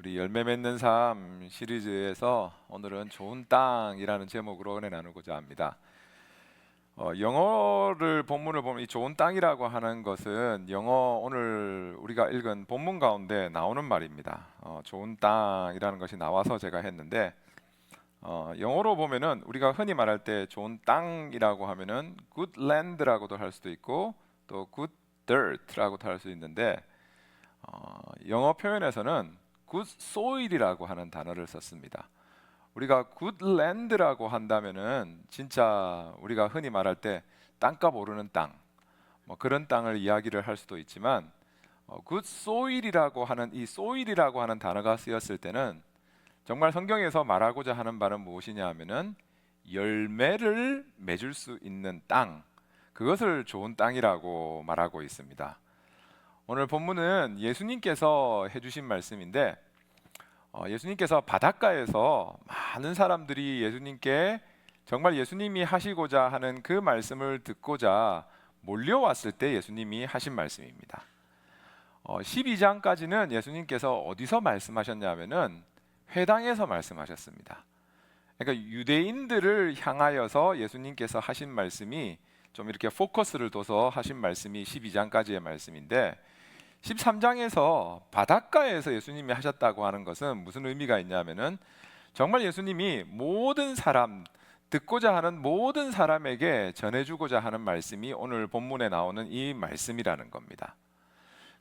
우리 열매 맺는 삶 시리즈에서 오늘은 좋은 땅이라는 제목으로 은혜 나누고자 합니다. 영어를 본문을 보면 이 좋은 땅이라고 하는 것은 영어 오늘 우리가 읽은 본문 가운데 나오는 말입니다. 좋은 땅이라는 것이 나와서 제가 했는데 영어로 보면은 우리가 흔히 말할 때 좋은 땅이라고 하면은 good land라고도 할 수도 있고 또 good dirt라고도 할 수 있는데 영어 표현에서는 good soil이라고 하는 단어를 썼습니다. 우리가 good land라고 한다면은 진짜 우리가 흔히 말할 때 땅값 오르는 땅, 뭐 그런 땅을 이야기를 할 수도 있지만 good soil이라고 하는 이 soil이라고 하는 단어가 쓰였을 때는 정말 성경에서 말하고자 하는 바는 무엇이냐 하면은 열매를 맺을 수 있는 땅, 그것을 좋은 땅이라고 말하고 있습니다. 오늘 본문은 예수님께서 해주신 말씀인데 예수님께서 바닷가에서 많은 사람들이 예수님께 정말 예수님이 하시고자 하는 그 말씀을 듣고자 몰려왔을 때 예수님이 하신 말씀입니다. 12장까지는 예수님께서 어디서 말씀하셨냐면은 회당에서 말씀하셨습니다. 그러니까 유대인들을 향하여서 예수님께서 하신 말씀이 좀 이렇게 포커스를 둬서 하신 말씀이 12장까지의 말씀인데 13장에서 바닷가에서 예수님이 하셨다고 하는 것은 무슨 의미가 있냐면은 정말 예수님이 모든 사람, 듣고자 하는 모든 사람에게 전해주고자 하는 말씀이 오늘 본문에 나오는 이 말씀이라는 겁니다.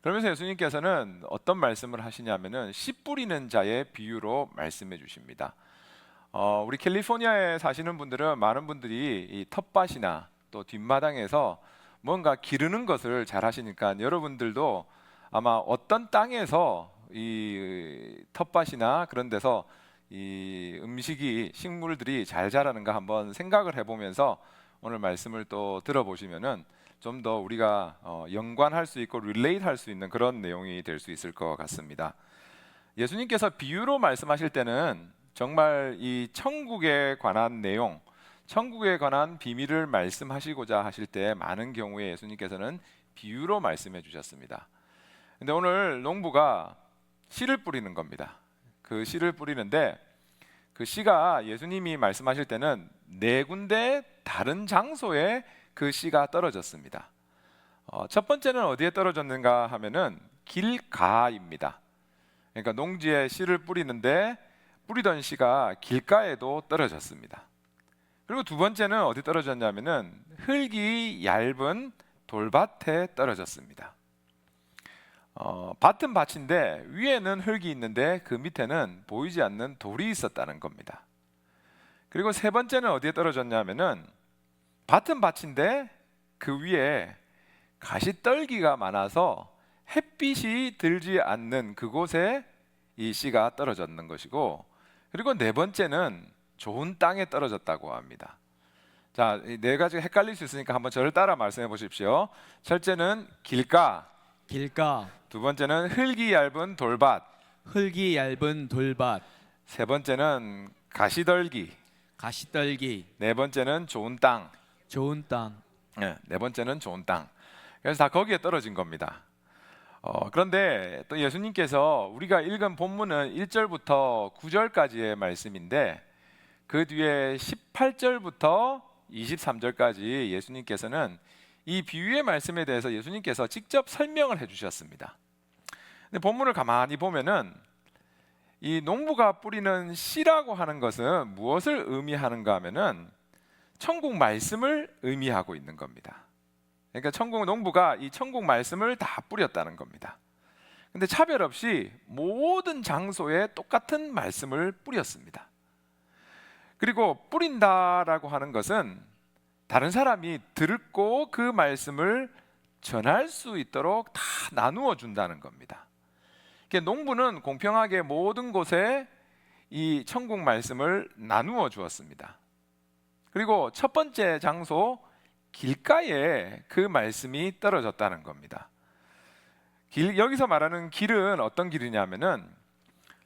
그러면서 예수님께서는 어떤 말씀을 하시냐면은 씨 뿌리는 자의 비유로 말씀해 주십니다. 우리 캘리포니아에 사시는 분들은 많은 분들이 이 텃밭이나 또 뒷마당에서 뭔가 기르는 것을 잘 하시니까 여러분들도 아마 어떤 땅에서 이 텃밭이나 그런 데서 이 음식이 식물들이 잘 자라는가 한번 생각을 해보면서 오늘 말씀을 또 들어보시면은 좀 더 우리가 연관할 수 있고 릴레이트 할 수 있는 그런 내용이 될 수 있을 것 같습니다. 예수님께서 비유로 말씀하실 때는 정말 이 천국에 관한 내용, 천국에 관한 비밀을 말씀하시고자 하실 때 많은 경우에 예수님께서는 비유로 말씀해 주셨습니다. 근데 오늘 농부가 씨를 뿌리는 겁니다. 그 씨를 뿌리는데 그 씨가 예수님이 말씀하실 때는 네 군데 다른 장소에 그 씨가 떨어졌습니다. 첫 번째는 어디에 떨어졌는가 하면은 길가입니다. 그러니까 농지에 씨를 뿌리는데 뿌리던 씨가 길가에도 떨어졌습니다. 그리고 두 번째는 어디 떨어졌냐면은 흙이 얇은 돌밭에 떨어졌습니다. 밭은 밭인데 위에는 흙이 있는데 그 밑에는 보이지 않는 돌이 있었다는 겁니다. 그리고 세 번째는 어디에 떨어졌냐면은 밭은 밭인데 그 위에 가시떨기가 많아서 햇빛이 들지 않는 그곳에 이 씨가 떨어졌는 것이고, 그리고 네 번째는 좋은 땅에 떨어졌다고 합니다. 자, 이 네 가지가 헷갈릴 수 있으니까 한번 저를 따라 말씀해 보십시오. 첫째는 길가, 두 번째는 흙이 얇은 돌밭, 흙이 얇은 돌밭, 세 번째는 가시떨기, 네 번째는 좋은 땅. 좋은 땅. 네 번째는 좋은 땅. 그래서 다 거기에 떨어진 겁니다. 그런데 또 예수님께서 우리가 읽은 본문은 1절부터 9절까지의 말씀인데 그 뒤에 18절부터 23절까지 예수님께서는 이 비유의 말씀에 대해서 예수님께서 직접 설명을 해주셨습니다. 근데 본문을 가만히 보면은 이 농부가 뿌리는 씨라고 하는 것은 무엇을 의미하는가 하면은 천국 말씀을 의미하고 있는 겁니다. 그러니까 천국 농부가 이 천국 말씀을 다 뿌렸다는 겁니다. 근데 차별 없이 모든 장소에 똑같은 말씀을 뿌렸습니다. 그리고 뿌린다라고 하는 것은 다른 사람이 듣고 그 말씀을 전할 수 있도록 다 나누어 준다는 겁니다. 그러니까 농부는 공평하게 모든 곳에 이 천국 말씀을 나누어 주었습니다. 그리고 첫 번째 장소 길가에 그 말씀이 떨어졌다는 겁니다. 여기서 말하는 길은 어떤 길이냐면은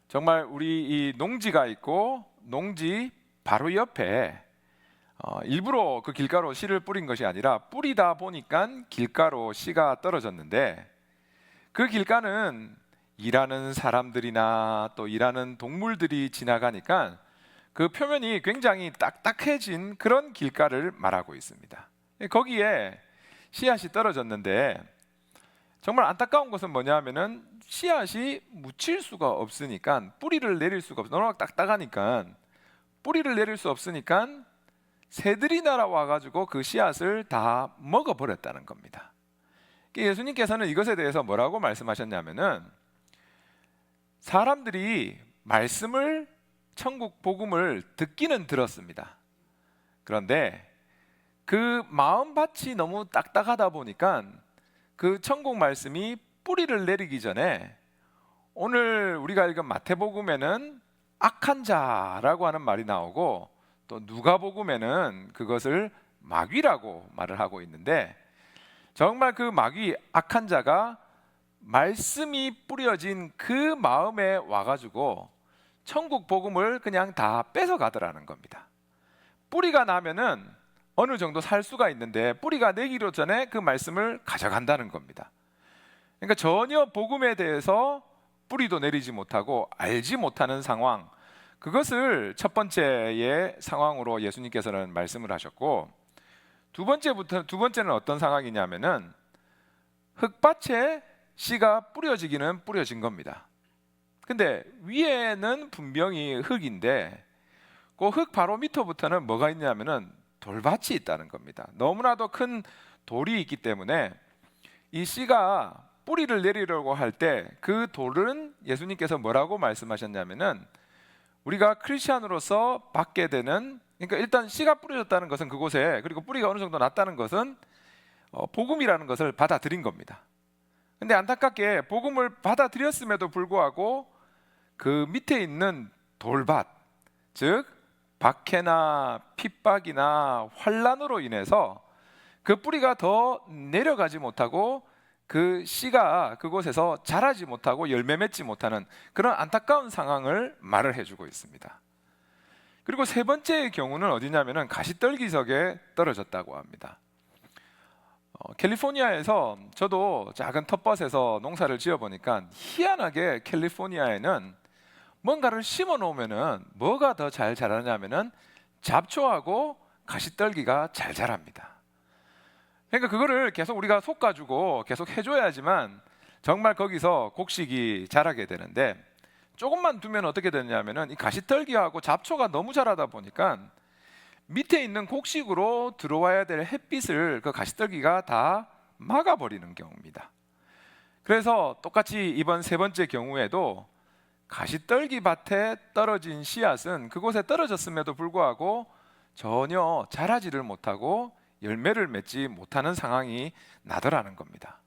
정말 우리 이 농지가 있고 농지 바로 옆에 일부러 그 길가로 씨를 뿌린 것이 아니라 뿌리다 보니까 길가로 씨가 떨어졌는데 그 길가는 일하는 사람들이나 또 일하는 동물들이 지나가니까 그 표면이 굉장히 딱딱해진 그런 길가를 말하고 있습니다. 거기에 씨앗이 떨어졌는데 정말 안타까운 것은 뭐냐면은 씨앗이 묻힐 수가 없으니까, 뿌리를 내릴 수가 없어. 너무 딱딱하니까 뿌리를 내릴 수 없으니까 새들이 날아와 가지고 그 씨앗을 다 먹어버렸다는 겁니다. 예수님께서는 이것에 대해서 뭐라고 말씀하셨냐면은, 사람들이 말씀을, 천국 복음을 듣기는 들었습니다. 그런데 그 마음밭이 너무 딱딱하다 보니까 그 천국 말씀이 뿌리를 내리기 전에, 오늘 우리가 읽은 마태복음에는 악한 자라고 하는 말이 나오고, 또 누가복음에는 그것을 마귀라고 말을 하고 있는데, 정말 그 마귀, 악한 자가 말씀이 뿌려진 그 마음에 와가지고 천국 복음을 그냥 다 뺏어가더라는 겁니다. 뿌리가 나면은 어느 정도 살 수가 있는데, 뿌리가 내기로 전에 그 말씀을 가져간다는 겁니다. 그러니까 전혀 복음에 대해서 뿌리도 내리지 못하고 알지 못하는 상황, 그것을 첫 번째의 상황으로 예수님께서는 말씀을 하셨고, 두 번째는 어떤 상황이냐면은 흙밭에 씨가 뿌려지기는 뿌려진 겁니다. 근데 위에는 분명히 흙인데 그 흙 바로 밑부터는 뭐가 있냐면은 돌밭이 있다는 겁니다. 너무나도 큰 돌이 있기 때문에 이 씨가 뿌리를 내리려고 할 때 그 돌은 예수님께서 뭐라고 말씀하셨냐면은, 우리가 크리스찬으로서 받게 되는, 그러니까 일단 씨가 뿌려졌다는 것은 그곳에, 그리고 뿌리가 어느 정도 났다는 것은 복음이라는 것을 받아들인 겁니다. 근데 안타깝게 복음을 받아들였음에도 불구하고 그 밑에 있는 돌밭, 즉 박해나 핍박이나 환란으로 인해서 그 뿌리가 더 내려가지 못하고 그 씨가 그곳에서 자라지 못하고 열매 맺지 못하는 그런 안타까운 상황을 말을 해주고 있습니다. 그리고 세 번째의 경우는 어디냐면은 가시떨기석에 떨어졌다고 합니다. 캘리포니아에서 저도 작은 텃밭에서 농사를 지어보니까 희한하게 캘리포니아에는 뭔가를 심어 놓으면은 뭐가 더 잘 자라냐면은 잡초하고 가시떨기가 잘 자랍니다. 그러니까 그거를 계속 우리가 솎아주고 계속 해줘야지만 정말 거기서 곡식이 자라게 되는데, 조금만 두면 어떻게 되냐면은 이 가시떨기하고 잡초가 너무 자라다 보니까 밑에 있는 곡식으로 들어와야 될 햇빛을 그 가시떨기가 다 막아버리는 경우입니다. 그래서 똑같이 이번 세 번째 경우에도 가시떨기 밭에 떨어진 씨앗은 그곳에 떨어졌음에도 불구하고 전혀 자라지를 못하고 열매를 맺지 못하는 상황이 나더라는 겁니다.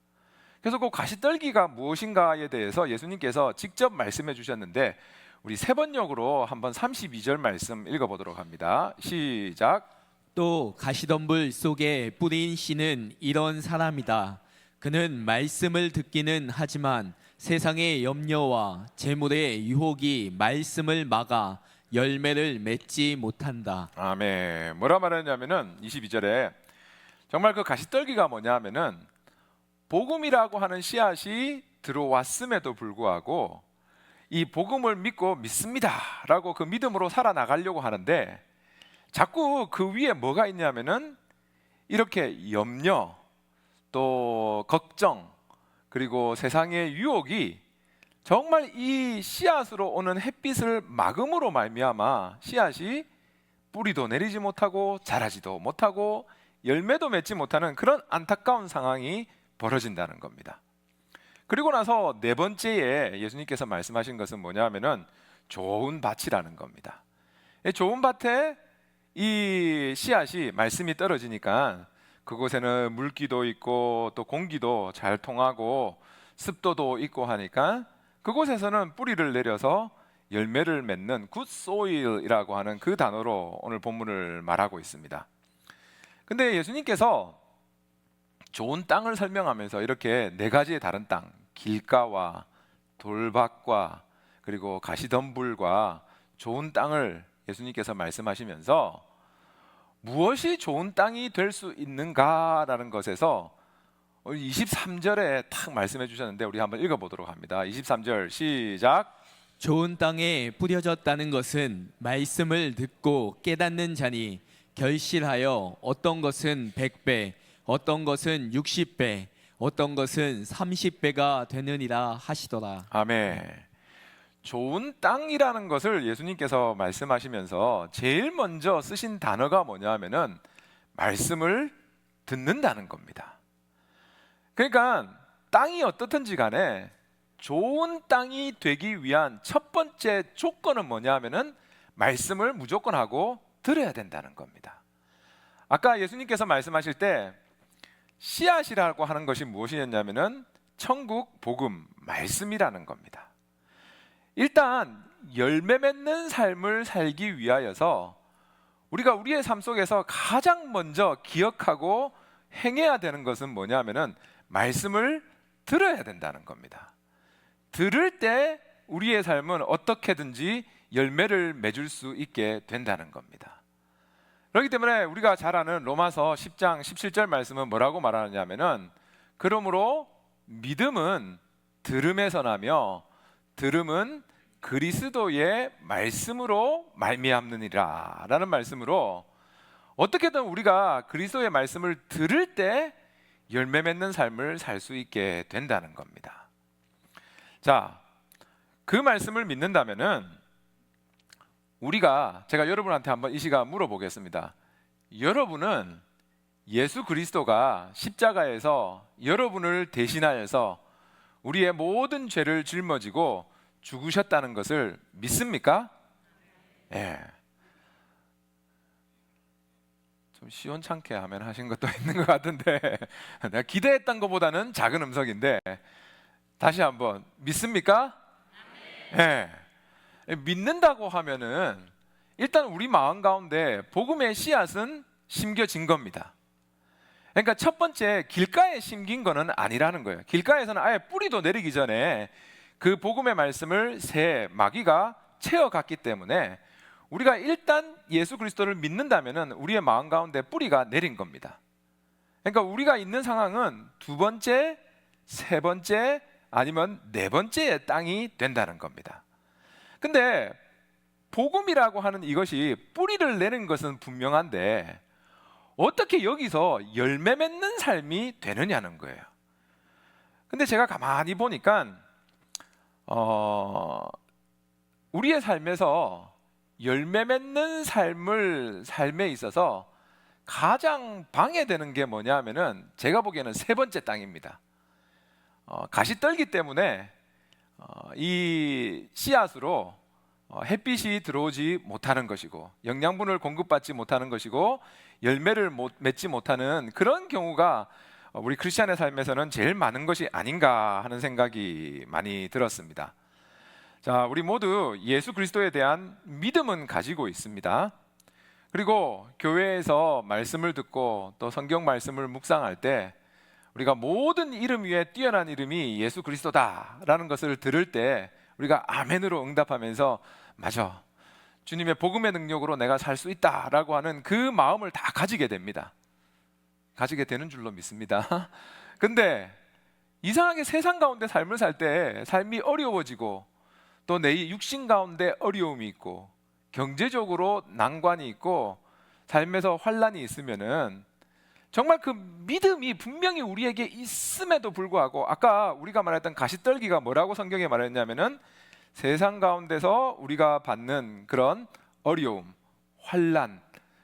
그래서 그 가시떨기가 무엇인가에 대해서 예수님께서 직접 말씀해 주셨는데, 우리 세 번역으로 한번 32절 말씀 읽어보도록 합니다. 시작. 또 가시덤불 속에 뿌린 씨는 이런 사람이다. 그는 말씀을 듣기는 하지만 세상의 염려와 재물의 유혹이 말씀을 막아 열매를 맺지 못한다. 아멘. 뭐라 말하냐면은 22절에 정말 그 가시떨기가 뭐냐면은 복음이라고 하는 씨앗이 들어왔음에도 불구하고 이 복음을 믿고 믿습니다라고 그 믿음으로 살아나가려고 하는데, 자꾸 그 위에 뭐가 있냐면은 이렇게 염려, 또 걱정, 그리고 세상의 유혹이 정말 이 씨앗으로 오는 햇빛을 막음으로 말미암아 씨앗이 뿌리도 내리지 못하고 자라지도 못하고 열매도 맺지 못하는 그런 안타까운 상황이 벌어진다는 겁니다. 그리고 나서 네 번째에 예수님께서 말씀하신 것은 뭐냐면은 좋은 밭이라는 겁니다. 좋은 밭에 이 씨앗이, 말씀이 떨어지니까 그곳에는 물기도 있고 또 공기도 잘 통하고 습도도 있고 하니까 그곳에서는 뿌리를 내려서 열매를 맺는 굿 소일이라고 하는 그 단어로 오늘 본문을 말하고 있습니다. 근데 예수님께서 좋은 땅을 설명하면서 이렇게 네 가지의 다른 땅, 길가와 돌밭과 그리고 가시덤불과 좋은 땅을 예수님께서 말씀하시면서 무엇이 좋은 땅이 될 수 있는가라는 것에서 23절에 탁 말씀해 주셨는데 우리 한번 읽어보도록 합니다. 23절 시작. 좋은 땅에 뿌려졌다는 것은 말씀을 듣고 깨닫는 자니 결실하여 어떤 것은 100배, 어떤 것은 60배, 어떤 것은 30배가 되느니라 하시더라. 아멘. 좋은 땅이라는 것을 예수님께서 말씀하시면서 제일 먼저 쓰신 단어가 뭐냐 하면은 말씀을 듣는다는 겁니다. 그러니까 땅이 어떻든지 간에 좋은 땅이 되기 위한 첫 번째 조건은 뭐냐 하면은 말씀을 무조건 하고 들어야 된다는 겁니다. 아까 예수님께서 말씀하실 때 씨앗이라고 하는 것이 무엇이었냐면은 천국 복음 말씀이라는 겁니다. 일단 열매 맺는 삶을 살기 위하여서 우리가 우리의 삶 속에서 가장 먼저 기억하고 행해야 되는 것은 뭐냐면은 말씀을 들어야 된다는 겁니다. 들을 때 우리의 삶은 어떻게든지 열매를 맺을 수 있게 된다는 겁니다. 그렇기 때문에 우리가 잘 아는 로마서 10장 17절 말씀은 뭐라고 말하느냐면은 그러므로 믿음은 들음에서 나며 들음은 그리스도의 말씀으로 말미암느니라 라는 말씀으로 어떻게든 우리가 그리스도의 말씀을 들을 때 열매 맺는 삶을 살 수 있게 된다는 겁니다. 자, 그 말씀을 믿는다면은 제가 여러분한테 한번 이 시간 물어보겠습니다. 여러분은 예수 그리스도가 십자가에서 여러분을 대신하여서 우리의 모든 죄를 짊어지고 죽으셨다는 것을 믿습니까? 예. 좀 시원찮게 하면 하신 것도 있는 것 같은데 내가 기대했던 것보다는 작은 음성인데 다시 한번 믿습니까? 예. 믿는다고 하면은 일단 우리 마음 가운데 복음의 씨앗은 심겨진 겁니다. 그러니까 첫 번째 길가에 심긴 거는 아니라는 거예요. 길가에서는 아예 뿌리도 내리기 전에 그 복음의 말씀을 새 마귀가 채워갔기 때문에 우리가 일단 예수 그리스도를 믿는다면은 우리의 마음 가운데 뿌리가 내린 겁니다. 그러니까 우리가 있는 상황은 두 번째, 세 번째 아니면 네 번째의 땅이 된다는 겁니다. 근데 복음이라고 하는 이것이 뿌리를 내는 것은 분명한데 어떻게 여기서 열매 맺는 삶이 되느냐는 거예요. 근데 제가 가만히 보니까 우리의 삶에서 열매 맺는 삶에 있어서 가장 방해되는 게 뭐냐 하면은 제가 보기에는 세 번째 땅입니다. 가시떨기 때문에 이 씨앗으로 햇빛이 들어오지 못하는 것이고 영양분을 공급받지 못하는 것이고 열매를 맺지 못하는 그런 경우가 우리 크리스찬의 삶에서는 제일 많은 것이 아닌가 하는 생각이 많이 들었습니다. 자, 우리 모두 예수 그리스도에 대한 믿음은 가지고 있습니다. 그리고 교회에서 말씀을 듣고 또 성경 말씀을 묵상할 때 우리가 모든 이름 위에 뛰어난 이름이 예수 그리스도다라는 것을 들을 때 우리가 아멘으로 응답하면서 맞아, 주님의 복음의 능력으로 내가 살 수 있다라고 하는 그 마음을 다 가지게 됩니다. 가지게 되는 줄로 믿습니다. 근데 이상하게 세상 가운데 삶을 살 때 삶이 어려워지고 또 내 육신 가운데 어려움이 있고 경제적으로 난관이 있고 삶에서 환란이 있으면은 정말 그 믿음이 분명히 우리에게 있음에도 불구하고 아까 우리가 말했던 가시떨기가 뭐라고 성경에 말했냐면은 세상 가운데서 우리가 받는 그런 어려움, 환란,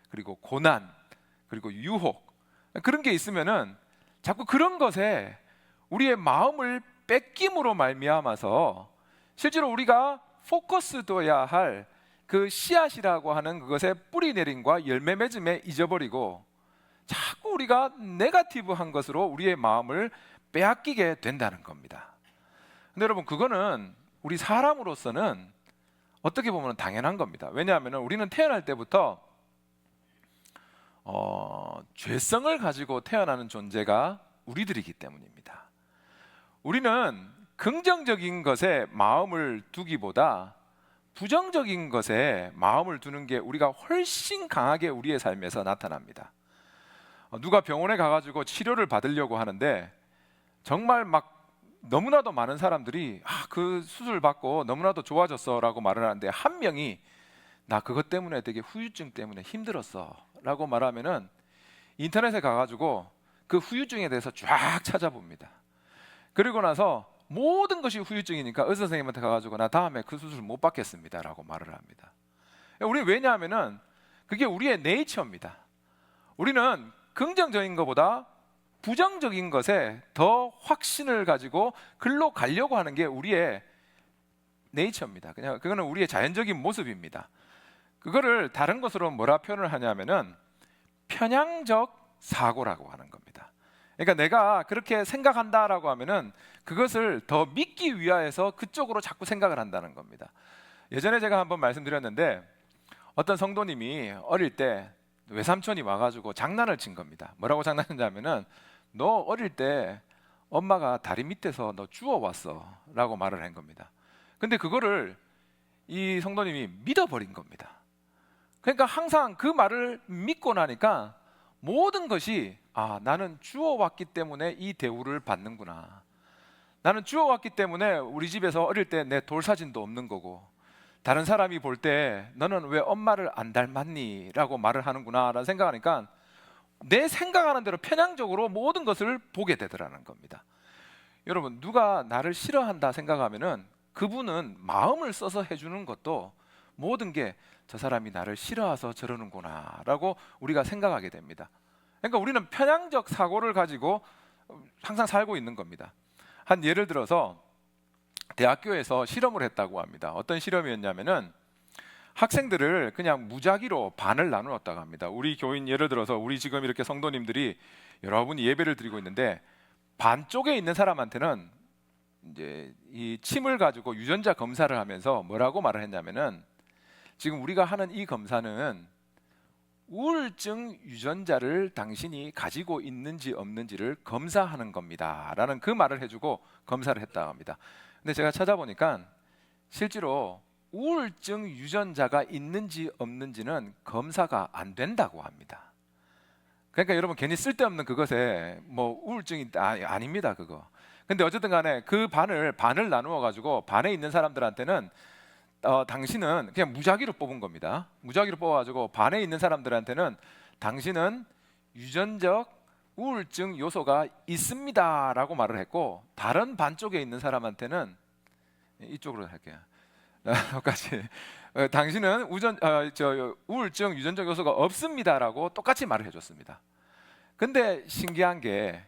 그리고 고난, 그리고 유혹 그런 게 있으면은 자꾸 그런 것에 우리의 마음을 뺏김으로 말미암아서 실제로 우리가 포커스 둬야 할 그 씨앗이라고 하는 그것의 뿌리 내림과 열매 맺음에 잊어버리고 자꾸 우리가 네거티브한 것으로 우리의 마음을 빼앗기게 된다는 겁니다. 근데 여러분 그거는 우리 사람으로서는 어떻게 보면 당연한 겁니다. 왜냐하면 우리는 태어날 때부터 죄성을 가지고 태어나는 존재가 우리들이기 때문입니다. 우리는 긍정적인 것에 마음을 두기보다 부정적인 것에 마음을 두는 게 우리가 훨씬 강하게 우리의 삶에서 나타납니다. 누가 병원에 가가지고 치료를 받으려고 하는데 정말 막 너무나도 많은 사람들이 그 수술 받고 너무나도 좋아졌어라고 말을 하는데, 한 명이 나 그것 때문에 되게 후유증 때문에 힘들었어라고 말하면은 인터넷에 가가지고 그 후유증에 대해서 쫙 찾아봅니다. 그리고 나서 모든 것이 후유증이니까 의사 선생님한테 가가지고 나 다음에 그 수술 못 받겠습니다라고 말을 합니다. 우리 왜냐하면은 그게 우리의 네이처입니다. 우리는 긍정적인 것보다 부정적인 것에 더 확신을 가지고 글로 가려고 하는 게 우리의 네이처입니다. 그냥 그거는 우리의 자연적인 모습입니다. 그거를 다른 것으로 뭐라 표현을 하냐면은 편향적 사고라고 하는 겁니다. 그러니까 내가 그렇게 생각한다라고 하면은 그것을 더 믿기 위하여서 그쪽으로 자꾸 생각을 한다는 겁니다. 예전에 제가 한번 말씀드렸는데, 어떤 성도님이 어릴 때 외삼촌이 와가지고 장난을 친 겁니다. 뭐라고 장난했냐면은 너 어릴 때 엄마가 다리 밑에서 너 주워왔어 라고 말을 한 겁니다. 근데 그거를 이 성도님이 믿어버린 겁니다. 그러니까 항상 그 말을 믿고 나니까 모든 것이 나는 주워왔기 때문에 이 대우를 받는구나, 나는 주워왔기 때문에 우리 집에서 어릴 때 내 돌 사진도 없는 거고, 다른 사람이 볼 때 너는 왜 엄마를 안 닮았니? 라고 말을 하는구나 라는 생각하니까 내 생각하는 대로 편향적으로 모든 것을 보게 되더라는 겁니다. 여러분, 누가 나를 싫어한다 생각하면은 그분은 마음을 써서 해주는 것도 모든 게 저 사람이 나를 싫어해서 저러는구나 라고 우리가 생각하게 됩니다. 그러니까 우리는 편향적 사고를 가지고 항상 살고 있는 겁니다. 한 예를 들어서 대학교에서 실험을 했다고 합니다. 어떤 실험이었냐면은 학생들을 그냥 무작위로 반을 나누었다고 합니다. 우리 교인, 예를 들어서 우리 지금 이렇게 성도님들이 여러분이 예배를 드리고 있는데, 반쪽에 있는 사람한테는 이제 이 침을 가지고 유전자 검사를 하면서 뭐라고 말을 했냐면은, 지금 우리가 하는 이 검사는 우울증 유전자를 당신이 가지고 있는지 없는지를 검사하는 겁니다 라는 그 말을 해주고 검사를 했다고 합니다. 근데 제가 찾아보니까 실제로 우울증 유전자가 있는지 없는지는 검사가 안 된다고 합니다. 그러니까 여러분, 괜히 쓸데없는 그것에 뭐 우울증이 아닙니다 그거. 근데 어쨌든 간에 그 반을 나누어 가지고 반에 있는 사람들한테는 당신은 그냥 무작위로 뽑은 겁니다. 무작위로 뽑아가지고 반에 있는 사람들한테는 당신은 유전적 우울증 요소가 있습니다 라고 말을 했고, 다른 반쪽에 있는 사람한테는, 이쪽으로 할게요. 똑같이 당신은 우울증 유전적 요소가 없습니다 라고 똑같이 말을 해줬습니다. 근데 신기한 게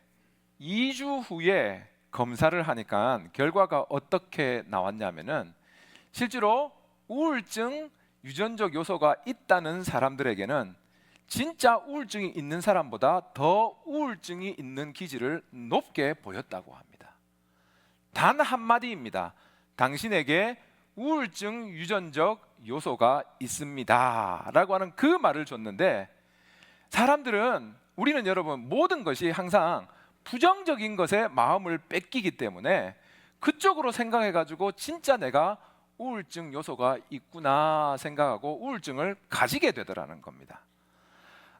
2주 후에 검사를 하니까 결과가 어떻게 나왔냐면은, 실제로 우울증 유전적 요소가 있다는 사람들에게는 진짜 우울증이 있는 사람보다 더 우울증이 있는 기질을 높게 보였다고 합니다. 단 한마디입니다. 당신에게 우울증 유전적 요소가 있습니다 라고 하는 그 말을 줬는데, 우리는 여러분, 모든 것이 항상 부정적인 것에 마음을 뺏기기 때문에 그쪽으로 생각해가지고 진짜 내가 우울증 요소가 있구나 생각하고 우울증을 가지게 되더라는 겁니다.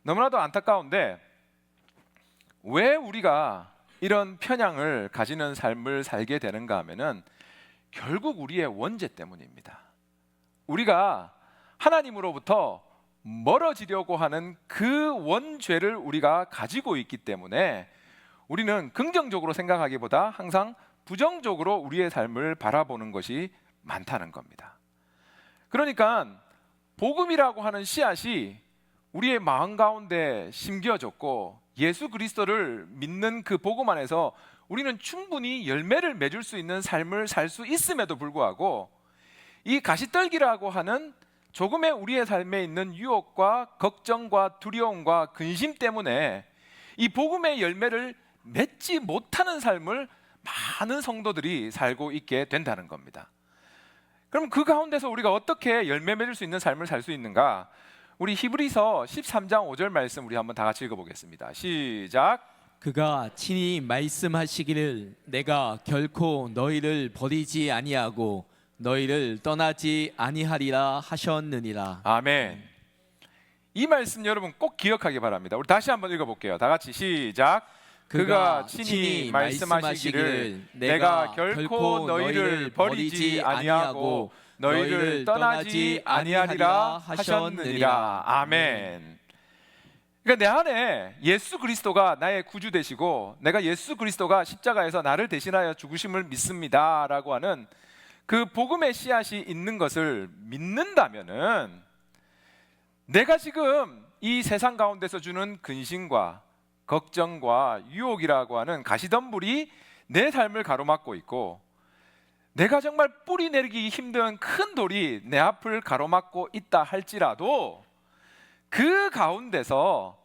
너무나도 안타까운데, 왜 우리가 이런 편향을 가지는 삶을 살게 되는가 하면은 결국 우리의 원죄 때문입니다. 우리가 하나님으로부터 멀어지려고 하는 그 원죄를 우리가 가지고 있기 때문에 우리는 긍정적으로 생각하기보다 항상 부정적으로 우리의 삶을 바라보는 것이 많다는 겁니다. 그러니까 복음이라고 하는 씨앗이 우리의 마음 가운데 심겨졌고, 예수 그리스도를 믿는 그 복음 안에서 우리는 충분히 열매를 맺을 수 있는 삶을 살 수 있음에도 불구하고, 이 가시떨기라고 하는 조금의 우리의 삶에 있는 유혹과 걱정과 두려움과 근심 때문에 이 복음의 열매를 맺지 못하는 삶을 많은 성도들이 살고 있게 된다는 겁니다. 그럼 그 가운데서 우리가 어떻게 열매 맺을 수 있는 삶을 살 수 있는가? 우리 히브리서 13장 5절 말씀 우리 한번 다 같이 읽어보겠습니다. 시작. 그가 친히 말씀하시기를 내가 결코 너희를 버리지 아니하고 너희를 떠나지 아니하리라 하셨느니라. 아멘. 이 말씀 여러분 꼭 기억하기 바랍니다. 우리 다시 한번 읽어볼게요. 다 같이 시작. 그가 친히 말씀하시기를 내가 결코 너희를 버리지 아니하고 너희를 떠나지 아니하리라 하셨느니라. 아멘. 그러니까 내 안에 예수 그리스도가 나의 구주 되시고 내가 예수 그리스도가 십자가에서 나를 대신하여 죽으심을 믿습니다라고 하는 그 복음의 씨앗이 있는 것을 믿는다면은 내가 지금 이 세상 가운데서 주는 근심과 걱정과 유혹이라고 하는 가시덤불이 내 삶을 가로막고 있고 내가 정말 뿌리 내리기 힘든 큰 돌이 내 앞을 가로막고 있다 할지라도 그 가운데서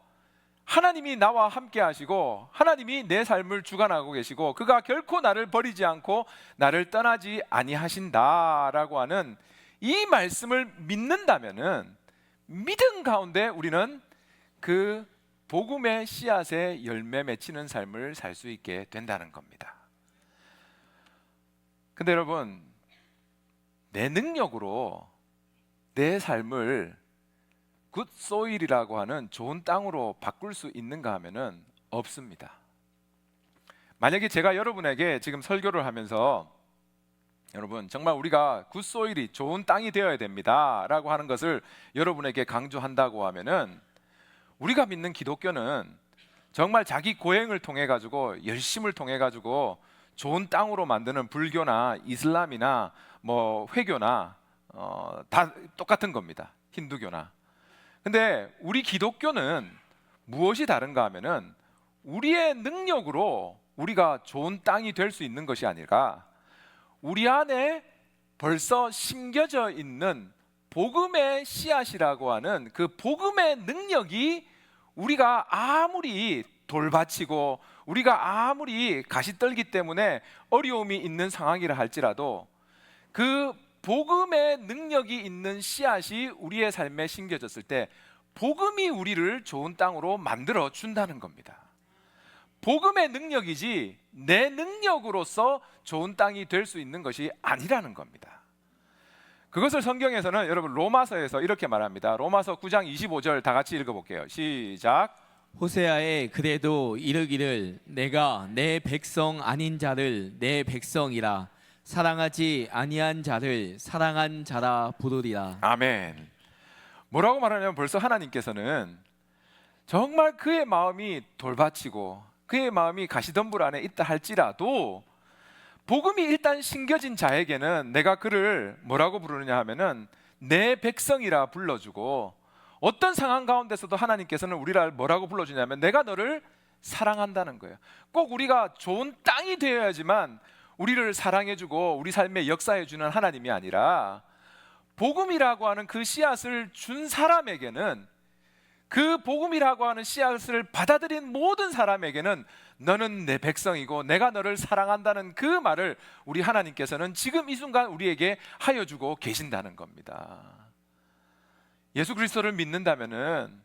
하나님이 나와 함께 하시고 하나님이 내 삶을 주관하고 계시고 그가 결코 나를 버리지 않고 나를 떠나지 아니하신다라고 하는 이 말씀을 믿는다면은 믿음 가운데 우리는 그 복음의 씨앗에 열매 맺히는 삶을 살 수 있게 된다는 겁니다. 근데 여러분, 내 능력으로 내 삶을 굿 소일이라고 하는 좋은 땅으로 바꿀 수 있는가 하면은 없습니다. 만약에 제가 여러분에게 지금 설교를 하면서 여러분 정말 우리가 굿 소일이 좋은 땅이 되어야 됩니다 라고 하는 것을 여러분에게 강조한다고 하면은 우리가 믿는 기독교는 정말 자기 고행을 통해 가지고 열심을 통해 가지고 좋은 땅으로 만드는 불교나 이슬람이나 뭐 회교나 다 똑같은 겁니다. 힌두교나. 근데 우리 기독교는 무엇이 다른가 하면은 우리의 능력으로 우리가 좋은 땅이 될 수 있는 것이 아니라 우리 안에 벌써 심겨져 있는 복음의 씨앗이라고 하는 그 복음의 능력이 우리가 아무리 돌바치고 우리가 아무리 가시떨기 때문에 어려움이 있는 상황이라 할지라도 그 복음의 능력이 있는 씨앗이 우리의 삶에 심겨졌을 때 복음이 우리를 좋은 땅으로 만들어 준다는 겁니다. 복음의 능력이지 내 능력으로서 좋은 땅이 될 수 있는 것이 아니라는 겁니다. 그것을 성경에서는 여러분 로마서에서 이렇게 말합니다. 로마서 9장 25절 다 같이 읽어볼게요. 시작. 호세아에 그래도 이르기를 내가 내 백성 아닌 자를 내 백성이라 사랑하지 아니한 자를 사랑한 자라 부르리라. 아멘. 뭐라고 말하냐면 벌써 하나님께서는 정말 그의 마음이 돌바치고 그의 마음이 가시덤불 안에 있다 할지라도 복음이 일단 심겨진 자에게는 내가 그를 뭐라고 부르느냐 하면은 내 백성이라 불러주고 어떤 상황 가운데서도 하나님께서는 우리를 뭐라고 불러주냐면 내가 너를 사랑한다는 거예요. 꼭 우리가 좋은 땅이 되어야지만 우리를 사랑해주고 우리 삶에 역사해주는 하나님이 아니라 복음이라고 하는 그 씨앗을 준 사람에게는 그 복음이라고 하는 씨앗을 받아들인 모든 사람에게는 너는 내 백성이고 내가 너를 사랑한다는 그 말을 우리 하나님께서는 지금 이 순간 우리에게 하여 주고 계신다는 겁니다. 예수 그리스도를 믿는다면은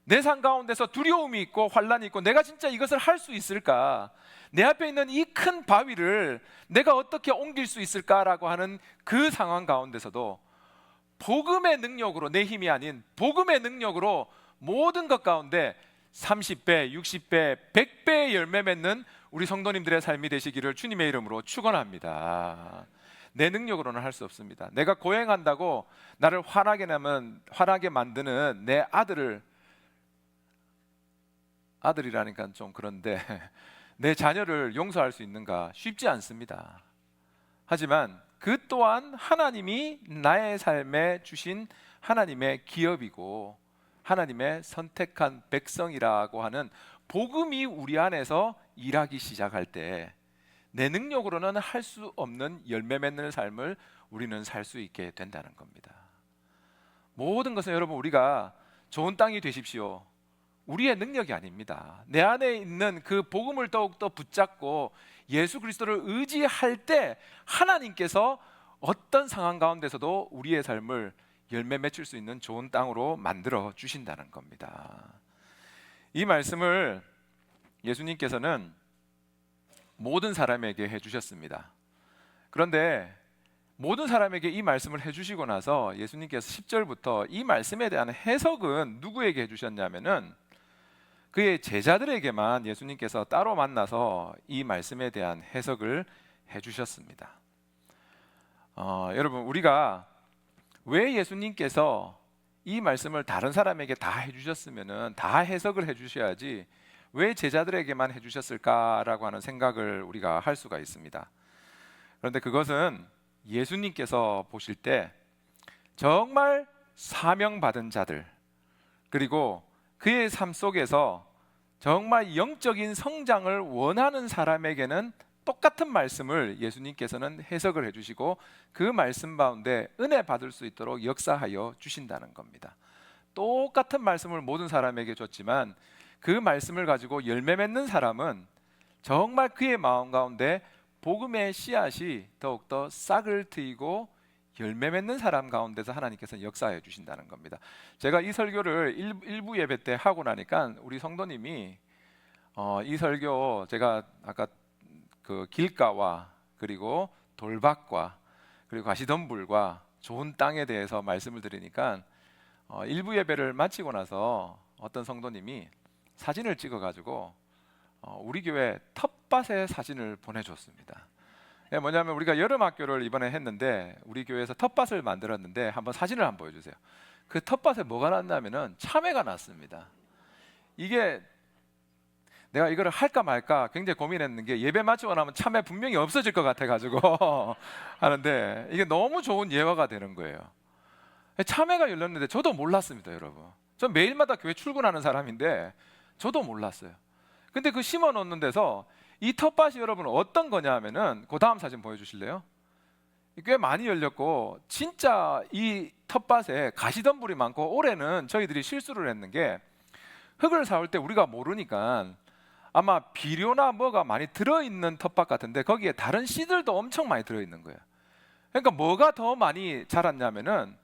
내 삶 가운데서 두려움이 있고 환란이 있고 내가 진짜 이것을 할 수 있을까? 내 앞에 있는 이 큰 바위를 내가 어떻게 옮길 수 있을까라고 하는 그 상황 가운데서도 복음의 능력으로 내 힘이 아닌 복음의 능력으로 모든 것 가운데 30배, 60배, 100배의 열매 맺는 우리 성도님들의 삶이 되시기를 주님의 이름으로 축원합니다. 내 능력으로는 할 수 없습니다. 내가 고행한다고 나를 화나게 만드는 내 아들이라니까 좀 그런데 내 자녀를 용서할 수 있는가? 쉽지 않습니다. 하지만 그 또한 하나님이 나의 삶에 주신 하나님의 기업이고 하나님의 선택한 백성이라고 하는 복음이 우리 안에서 일하기 시작할 때 내 능력으로는 할 수 없는 열매 맺는 삶을 우리는 살 수 있게 된다는 겁니다. 모든 것은 여러분 우리가 좋은 땅이 되십시오. 우리의 능력이 아닙니다. 내 안에 있는 그 복음을 더욱더 붙잡고 예수 그리스도를 의지할 때 하나님께서 어떤 상황 가운데서도 우리의 삶을 열매 맺힐 수 있는 좋은 땅으로 만들어 주신다는 겁니다. 이 말씀을 예수님께서는 모든 사람에게 해주셨습니다. 그런데 모든 사람에게 이 말씀을 해주시고 나서 예수님께서 10절부터 이 말씀에 대한 해석은 누구에게 해주셨냐면은 그의 제자들에게만 예수님께서 따로 만나서 이 말씀에 대한 해석을 해주셨습니다. 여러분, 우리가 왜 예수님께서 이 말씀을 다른 사람에게 다 해주셨으면은 다 해석을 해주셔야지 왜 제자들에게만 해주셨을까라고 하는 생각을 우리가 할 수가 있습니다. 그런데 그것은 예수님께서 보실 때 정말 사명받은 자들, 그리고 그의 삶 속에서 정말 영적인 성장을 원하는 사람에게는 똑같은 말씀을 예수님께서는 해석을 해주시고 그 말씀 가운데 은혜 받을 수 있도록 역사하여 주신다는 겁니다. 똑같은 말씀을 모든 사람에게 줬지만 그 말씀을 가지고 열매 맺는 사람은 정말 그의 마음 가운데 복음의 씨앗이 더욱더 싹을 트이고 열매 맺는 사람 가운데서 하나님께서 역사해 주신다는 겁니다. 제가 이 설교를 일부 예배 때 하고 나니까 우리 성도님이 이 설교 제가 아까 그 길가와 그리고 돌밭과 그리고 가시덤불과 좋은 땅에 대해서 말씀을 드리니까 일부 예배를 마치고 나서 어떤 성도님이 사진을 찍어가지고 우리 교회 텃밭의 사진을 보내줬습니다. 뭐냐면 우리가 여름 학교를 이번에 했는데 우리 교회에서 텃밭을 만들었는데 한번 사진을 한번 보여주세요. 그 텃밭에 뭐가 났냐면은 참외가 났습니다. 이게 내가 이거를 할까 말까 굉장히 고민했는 게 예배 마치고 나면 참외 분명히 없어질 것 같아가지고 하는데 이게 너무 좋은 예화가 되는 거예요. 참외가 열렸는데 저도 몰랐습니다, 여러분. 전 매일마다 교회 출근하는 사람인데 저도 몰랐어요. 근데 그 심어 놓는 데서 이 텃밭이 여러분 어떤 거냐 하면은 그 다음 사진 보여주실래요? 꽤 많이 열렸고 진짜 이 텃밭에 가시덤불이 많고 올해는 저희들이 실수를 했는 게 흙을 사올 때 우리가 모르니까 아마 비료나 뭐가 많이 들어있는 텃밭 같은데 거기에 다른 씨들도 엄청 많이 들어있는 거예요. 그러니까 뭐가 더 많이 자랐냐면은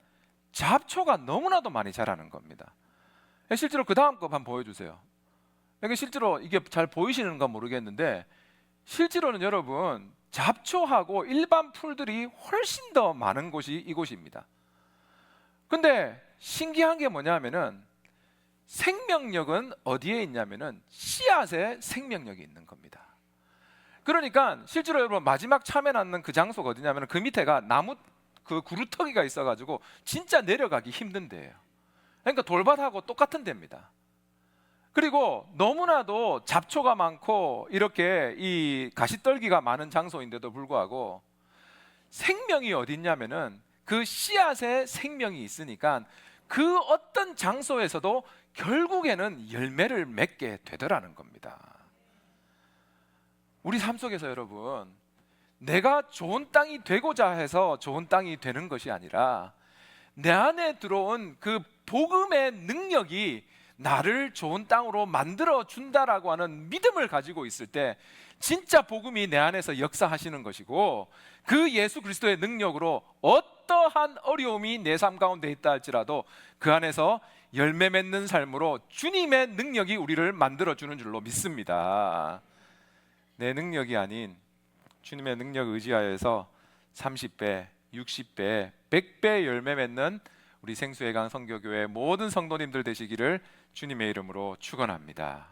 잡초가 너무나도 많이 자라는 겁니다. 실제로 그 다음 거 한번 보여주세요. 이게 실제로 이게 잘 보이시는가 모르겠는데 실제로는 여러분 잡초하고 일반 풀들이 훨씬 더 많은 곳이 이곳입니다. 근데 신기한 게 뭐냐면은 생명력은 어디에 있냐면은 씨앗에 생명력이 있는 겁니다. 그러니까 실제로 여러분 마지막 참외 낳는 그 장소가 어디냐면은 그 밑에가 나무 그 구루터기가 있어가지고 진짜 내려가기 힘든 데예요. 그러니까 돌밭하고 똑같은 데입니다. 그리고 너무나도 잡초가 많고 이렇게 이 가시떨기가 많은 장소인데도 불구하고 생명이 어디 있냐면은 그 씨앗에 생명이 있으니까 그 어떤 장소에서도 결국에는 열매를 맺게 되더라는 겁니다. 우리 삶 속에서 여러분 내가 좋은 땅이 되고자 해서 좋은 땅이 되는 것이 아니라 내 안에 들어온 그 복음의 능력이 나를 좋은 땅으로 만들어 준다라고 하는 믿음을 가지고 있을 때 진짜 복음이 내 안에서 역사하시는 것이고 그 예수 그리스도의 능력으로 어떠한 어려움이 내 삶 가운데 있다 할지라도 그 안에서 열매 맺는 삶으로 주님의 능력이 우리를 만들어 주는 줄로 믿습니다. 내 능력이 아닌 주님의 능력 의지하여서 30배, 60배, 100배 열매 맺는 우리 생수의 강 선교교회 모든 성도님들 되시기를 주님의 이름으로 축원합니다.